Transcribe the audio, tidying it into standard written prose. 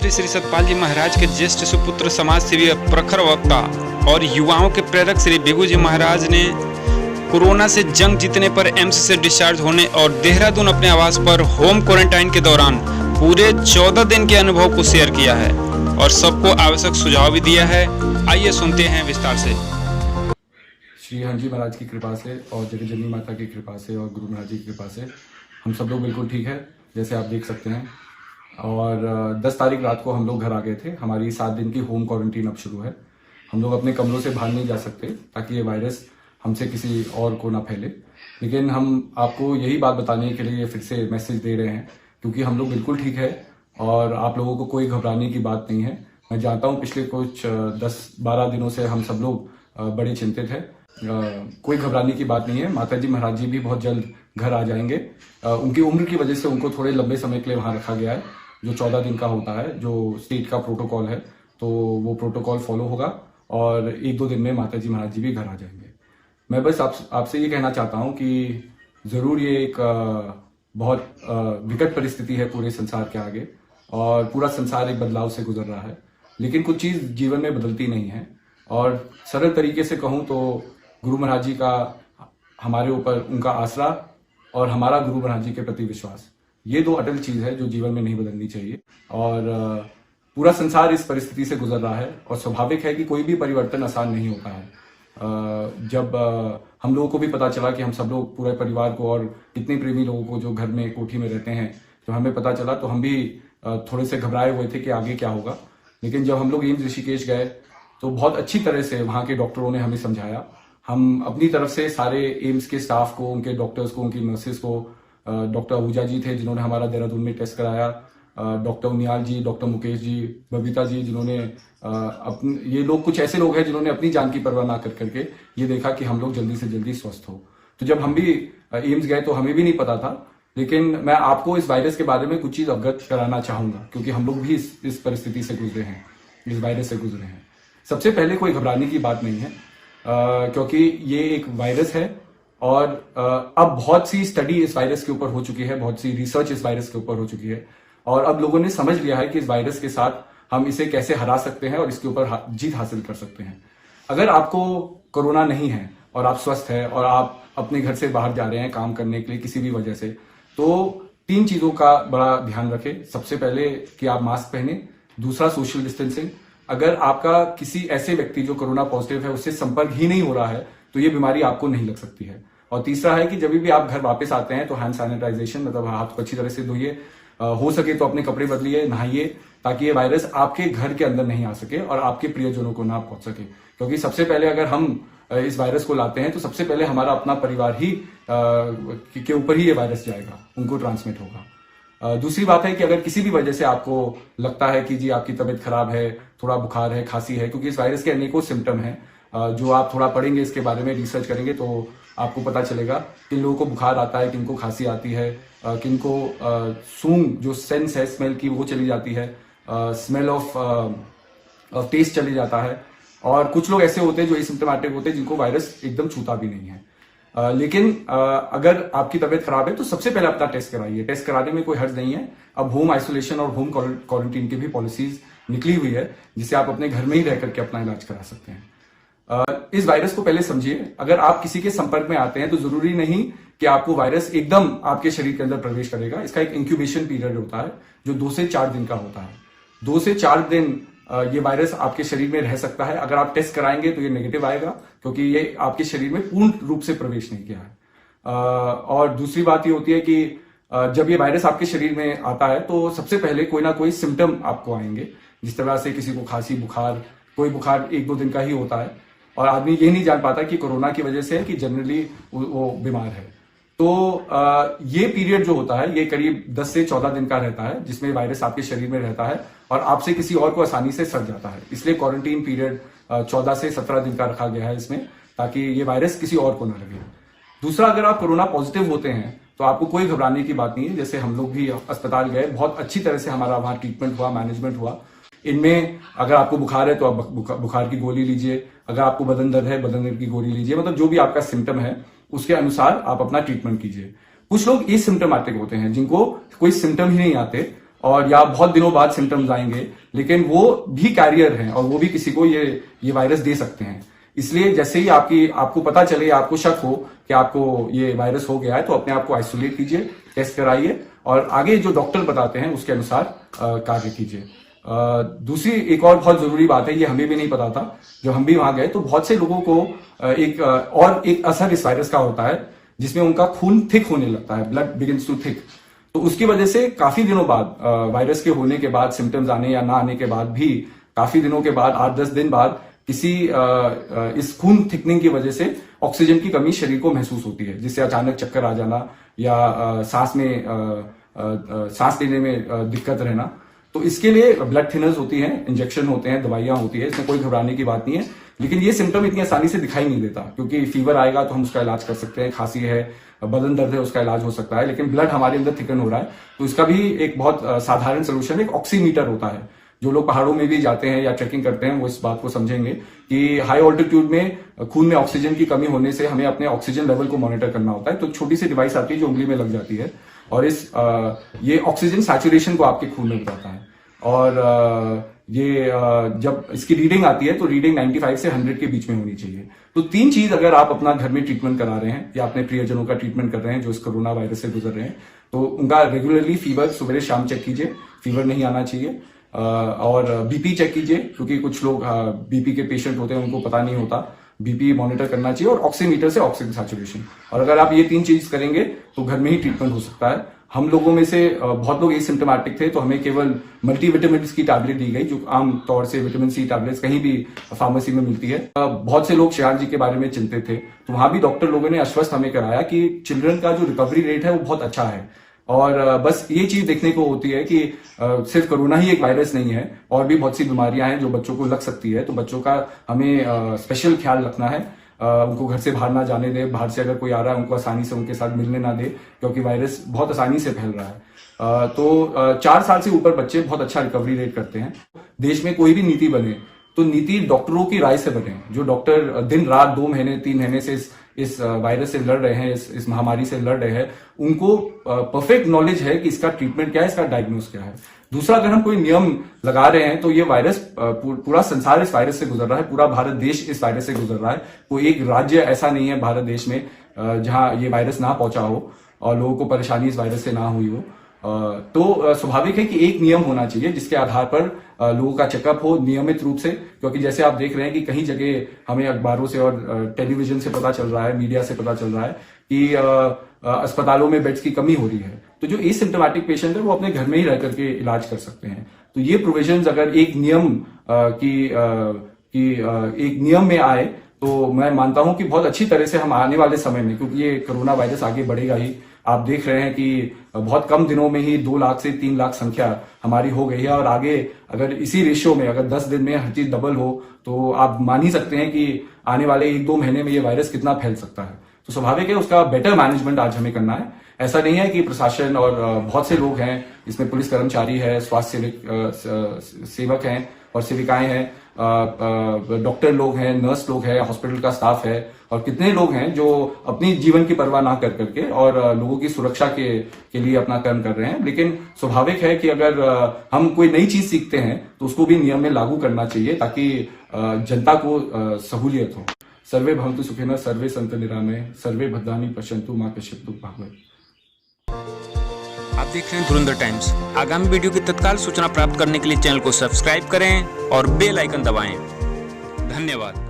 मंत्री श्री सतपाल जी महाराज के ज्येष्ठ सुपुत्र, समाज सेवी, प्रखर वक्ता और युवाओं के प्रेरक श्री बिगू जी महाराज ने कोरोना से जंग जीतने पर एम्स से डिस्चार्ज होने और देहरादून अपने आवास पर होम क्वारंटाइन के दौरान पूरे 14 दिन के अनुभव को शेयर किया है और सबको आवश्यक सुझाव भी दिया है। आइए सुनते हैं विस्तार से। श्री हनुमान जी महाराज की कृपा से और जगत जननी माता की कृपा से और गुरु महाराज जी की कृपा से हम सब लोग बिल्कुल ठीक है, जैसे आप देख सकते हैं। और 10 तारीख रात को हम लोग घर आ गए थे। हमारी 7 दिन की होम क्वारंटीन अब शुरू है। हम लोग अपने कमरों से बाहर नहीं जा सकते ताकि ये वायरस हमसे किसी और को ना फैले। लेकिन हम आपको यही बात बताने के लिए फिर से मैसेज दे रहे हैं, क्योंकि हम लोग बिल्कुल ठीक है और आप लोगों को कोई घबराने की बात नहीं है। मैं जानता हूँ पिछले कुछ 10-12 दिनों से हम सब लोग बड़े चिंतित हैं। कोई घबराने की बात नहीं है। माता जी महाराज जी भी बहुत जल्द घर आ जाएंगे। उनकी उम्र की वजह से उनको थोड़े लंबे समय के लिए वहां रखा गया है, जो 14 दिन का होता है, जो स्टेट का प्रोटोकॉल है। तो वो प्रोटोकॉल फॉलो होगा और 1-2 दिन में माता जी महाराज जी भी घर आ जाएंगे। मैं बस आपसे ये कहना चाहता हूँ कि जरूर ये एक बहुत विकट परिस्थिति है पूरे संसार के आगे और पूरा संसार एक बदलाव से गुजर रहा है। लेकिन कुछ चीज जीवन में बदलती नहीं है और सरल तरीके से कहूँ तो गुरु महाराज जी का हमारे ऊपर उनका आसरा और हमारा गुरु महाराज जी के प्रति विश्वास, ये 2 अटल चीज है जो जीवन में नहीं बदलनी चाहिए। और पूरा संसार इस परिस्थिति से गुजर रहा है और स्वाभाविक है कि कोई भी परिवर्तन आसान नहीं होता है। जब हम लोगों को भी पता चला कि हम सब लोग पूरे परिवार को और कितने प्रेमी लोगों को जो घर में कोठी में रहते हैं, जब हमें पता चला तो हम भी थोड़े से घबराए हुए थे कि आगे क्या होगा। लेकिन जब हम लोग एम्स ऋषिकेश गए तो बहुत अच्छी तरह से वहां के डॉक्टरों ने हमें समझाया। हम अपनी तरफ से सारे एम्स के स्टाफ को, उनके डॉक्टर्स को, उनकी नर्सेस को, डॉक्टर आहूजा जी थे जिन्होंने हमारा देहरादून में टेस्ट कराया, डॉक्टर उनियाल जी, डॉक्टर मुकेश जी, बबीता जी, जिन्होंने ये लोग कुछ ऐसे लोग हैं जिन्होंने अपनी जान की परवाह ना कर करके ये देखा कि हम लोग जल्दी से जल्दी स्वस्थ हो। तो जब हम भी एम्स गए तो हमें भी नहीं पता था, लेकिन मैं आपको इस वायरस के बारे में कुछ चीज अवगत कराना चाहूंगा, क्योंकि हम लोग भी इस परिस्थिति से गुजरे हैं, इस वायरस से गुजरे हैं। सबसे पहले कोई घबराने की बात नहीं है, क्योंकि ये एक वायरस है और अब बहुत सी स्टडी इस वायरस के ऊपर हो चुकी है, बहुत सी रिसर्च इस वायरस के ऊपर हो चुकी है और अब लोगों ने समझ लिया है कि इस वायरस के साथ हम इसे कैसे हरा सकते हैं और इसके ऊपर जीत हासिल कर सकते हैं। अगर आपको कोरोना नहीं है और आप स्वस्थ हैं और आप अपने घर से बाहर जा रहे हैं काम करने के लिए किसी भी वजह से, तो 3 चीजों का बड़ा ध्यान रखें। सबसे पहले कि आप मास्क पहने, दूसरा सोशल डिस्टेंसिंग। अगर आपका किसी ऐसे व्यक्ति जो कोरोना पॉजिटिव है उससे संपर्क ही नहीं हो रहा है तो ये बीमारी आपको नहीं लग सकती है। और तीसरा है कि जब भी आप घर वापस आते हैं तो हैंड सैनिटाइजेशन, मतलब हाथ को अच्छी तरह से धोइए, हो सके तो अपने कपड़े बदलिए, नहाइए, ताकि ये वायरस आपके घर के अंदर नहीं आ सके और आपके प्रियजनों को ना पहुंच सके। क्योंकि सबसे पहले अगर हम इस वायरस को लाते हैं तो सबसे पहले हमारा अपना परिवार ही के ऊपर ही ये वायरस जाएगा, उनको ट्रांसमिट होगा। दूसरी बात है कि अगर किसी भी वजह से आपको लगता है कि जी आपकी तबीयत खराब है, थोड़ा बुखार है, खांसी है, क्योंकि इस वायरस के अनेकों सिम्टम हैं, जो आप थोड़ा पढ़ेंगे इसके बारे में, रिसर्च करेंगे तो आपको पता चलेगा किन लोगों को बुखार आता है, किनको खांसी आती है, किनको सूंघ जो सेंस है स्मेल की वो चली जाती है, स्मेल ऑफ टेस्ट चली जाता है, और कुछ लोग ऐसे होते हैं जो एसिम्प्टोमेटिक होते हैं जिनको वायरस एकदम छूता भी नहीं है। लेकिन अगर आपकी तबीयत खराब है तो सबसे पहले अपना टेस्ट कराइए। टेस्ट कराने में कोई हर्ज नहीं है। अब होम आइसोलेशन और होम क्वारंटीन की भी पॉलिसीज निकली हुई है, जिससे आप अपने घर में ही रह करके अपना इलाज करा सकते हैं। इस वायरस को पहले समझिए। अगर आप किसी के संपर्क में आते हैं तो जरूरी नहीं कि आपको वायरस एकदम आपके शरीर के अंदर प्रवेश करेगा। इसका एक इंक्यूबेशन पीरियड होता है जो 2 से 4 दिन का होता है। 2 से 4 दिन ये वायरस आपके शरीर में रह सकता है। अगर आप टेस्ट कराएंगे तो ये नेगेटिव आएगा, क्योंकि ये आपके शरीर में पूर्ण रूप से प्रवेश नहीं किया है। और दूसरी बात ये होती है कि जब ये वायरस आपके शरीर में आता है तो सबसे पहले कोई ना कोई सिम्टम आपको आएंगे। जिस तरह से किसी को खांसी, बुखार, कोई बुखार 1-2 दिन का ही होता है और आदमी ये नहीं जान पाता कि कोरोना की वजह से है कि जनरली वो बीमार है। तो ये पीरियड जो होता है ये करीब 10 से 14 दिन का रहता है, जिसमें वायरस आपके शरीर में रहता है और आपसे किसी और को आसानी से सट जाता है। इसलिए क्वारंटीन पीरियड 14 से 17 दिन का रखा गया है इसमें, ताकि ये वायरस किसी और को न लगे। दूसरा, अगर आप कोरोना पॉजिटिव होते हैं तो आपको कोई घबराने की बात नहीं है। जैसे हम लोग भी अस्पताल गए, बहुत अच्छी तरह से हमारा वहां ट्रीटमेंट हुआ, मैनेजमेंट हुआ। इनमें अगर आपको बुखार है तो आप बुखार की गोली लीजिए, अगर आपको बदन दर्द है बदन दर्द की गोली लीजिए, मतलब जो भी आपका सिम्टम है उसके अनुसार आप अपना ट्रीटमेंट कीजिए। कुछ लोग एसिम्प्टोमेटिक होते हैं जिनको कोई सिम्टम ही नहीं आते और या बहुत दिनों बाद सिम्टम्स आएंगे, लेकिन वो भी कैरियर हैं और वो भी किसी को ये वायरस दे सकते हैं। इसलिए जैसे ही आपको पता चले, आपको शक हो कि आपको ये वायरस हो गया है, तो अपने आप को आइसोलेट कीजिए, टेस्ट कराइए और आगे जो डॉक्टर बताते हैं उसके अनुसार कार्य कीजिए। दूसरी एक और बहुत जरूरी बात है, ये हमें भी नहीं पता था, जब हम भी वहां गए तो बहुत से लोगों को एक असर इस वायरस का होता है जिसमें उनका खून थिक होने लगता है, ब्लड बिगिंस टू थिक। तो उसकी वजह से काफी दिनों बाद, वायरस के होने के बाद, सिम्टम्स आने या ना आने के बाद भी काफी दिनों के बाद, 8-10 दिन बाद किसी इस खून थिकनिंग की वजह से ऑक्सीजन की कमी शरीर को महसूस होती है, जिससे अचानक चक्कर आ जाना या सांस लेने में दिक्कत रहना। तो इसके लिए ब्लड थिनर्स होती हैं, इंजेक्शन होते हैं, दवाइयां होती है, इसमें कोई घबराने की बात नहीं है। लेकिन ये सिम्टम इतनी आसानी से दिखाई नहीं देता, क्योंकि फीवर आएगा तो हम उसका इलाज कर सकते हैं, खांसी है, बदन दर्द है, उसका इलाज हो सकता है, लेकिन ब्लड हमारे अंदर थिकन हो रहा है तो इसका भी एक बहुत साधारण सोल्यूशन एक ऑक्सीमीटर होता है। जो लोग पहाड़ों में भी जाते हैं या ट्रैकिंग करते हैं वो इस बात को समझेंगे कि हाई ऑल्टीट्यूड में खून में ऑक्सीजन की कमी होने से हमें अपने ऑक्सीजन लेवल को मॉनिटर करना होता है। तो छोटी सी डिवाइस आती है जो उंगली में लग जाती है और ये ऑक्सीजन सैचुरेशन को आपके खून में बताता है। और जब इसकी रीडिंग आती है तो रीडिंग 95 से 100 के बीच में होनी चाहिए। तो 3 चीज अगर आप अपना घर में ट्रीटमेंट करा रहे हैं या अपने प्रियजनों का ट्रीटमेंट कर रहे हैं जो इस कोरोना वायरस से गुजर रहे हैं, तो उनका रेगुलरली फीवर सुबह शाम चेक कीजिए, फीवर नहीं आना चाहिए। और बीपी चेक कीजिए, क्योंकि कुछ लोग बीपी के पेशेंट होते हैं, उनको पता नहीं होता, बीपी मॉनिटर करना चाहिए। और ऑक्सीमीटर से ऑक्सीजन सैचुरेशन, और अगर आप ये 3 चीज करेंगे तो घर में ही ट्रीटमेंट हो सकता है। हम लोगों में से बहुत लोग एसिम्प्टोमेटिक थे, तो हमें केवल मल्टीविटामिन की टैबलेट दी गई, जो आम तौर से विटामिन सी टैबलेट्स कहीं भी फार्मेसी में मिलती है। बहुत से लोग श्रेयांश जी के बारे में चिंतित थे, तो वहां भी डॉक्टर लोगों ने आश्वस्त हमें कराया कि चिल्ड्रन का जो रिकवरी रेट है वो बहुत अच्छा है। और बस ये चीज देखने को होती है कि सिर्फ कोरोना ही एक वायरस नहीं है, और भी बहुत सी बीमारियां हैं जो बच्चों को लग सकती है। तो बच्चों का हमें स्पेशल ख्याल रखना है, उनको घर से बाहर ना जाने दे, बाहर से अगर कोई आ रहा है उनको आसानी से उनके साथ मिलने ना दे, क्योंकि वायरस बहुत आसानी से फैल रहा है। तो 4 साल से ऊपर बच्चे बहुत अच्छा रिकवरी रेट करते हैं। देश में कोई भी नीति बने तो नीति डॉक्टरों की राय से बने, जो डॉक्टर दिन रात 2 महीने 3 महीने से इस वायरस से लड़ रहे हैं, इस महामारी से लड़ रहे हैं, उनको परफेक्ट नॉलेज है कि इसका ट्रीटमेंट क्या है, इसका डायग्नोस क्या है। दूसरा, अगर हम कोई नियम लगा रहे हैं तो ये वायरस, पूरा संसार इस वायरस से गुजर रहा है, पूरा भारत देश इस वायरस से गुजर रहा है। कोई एक राज्य ऐसा नहीं है भारत देश में जहां ये वायरस ना पहुंचा हो और लोगों को परेशानी इस वायरस से ना हुई हो। तो स्वाभाविक है कि एक नियम होना चाहिए जिसके आधार पर लोगों का चेकअप हो नियमित रूप से, क्योंकि जैसे आप देख रहे हैं कि कहीं जगह हमें अखबारों से और टेलीविजन से पता चल रहा है, मीडिया से पता चल रहा है कि अस्पतालों में बेड्स की कमी हो रही है। तो जो एसिम्प्टोमेटिक पेशेंट है वो अपने घर में ही रह करके इलाज कर सकते हैं। तो ये प्रोविजंस अगर एक नियम में आए तो मैं मानता हूं कि बहुत अच्छी तरह से हम आने वाले समय में, क्योंकि ये कोरोना वायरस आगे बढ़ेगा ही, आप देख रहे हैं कि बहुत कम दिनों में ही 2 लाख से 3 लाख संख्या हमारी हो गई है, और आगे अगर इसी रेशियो में अगर 10 दिन में हर चीज डबल हो तो आप मान ही सकते हैं कि आने वाले 1-2 महीने में ये वायरस कितना फैल सकता है। तो स्वाभाविक है उसका बेटर मैनेजमेंट आज हमें करना है। ऐसा नहीं है कि प्रशासन और बहुत से लोग हैं, इसमें पुलिस कर्मचारी है, स्वास्थ्य सेवक हैं और सेविकाएं हैं, डॉक्टर लोग हैं, नर्स लोग हैं, हॉस्पिटल का स्टाफ है, और कितने लोग हैं जो अपनी जीवन की परवाह ना कर करके और लोगों की सुरक्षा के लिए अपना कर्म कर रहे हैं। लेकिन स्वाभाविक है कि अगर हम कोई नई चीज सीखते हैं तो उसको भी नियम में लागू करना चाहिए, ताकि जनता को सहूलियत हो। सर्वे भवन्तु सुखिनः, सर्वे सन्तु निरामये, सर्वे भद्राणि पश्यन्तु मा कश्चित् दुःखं भाग्भवेत्। आप देख रहे हैं धुरंधर टाइम्स। आगामी वीडियो की तत्काल सूचना प्राप्त करने के लिए चैनल को सब्सक्राइब करें और बेल आइकन दबाएं। धन्यवाद।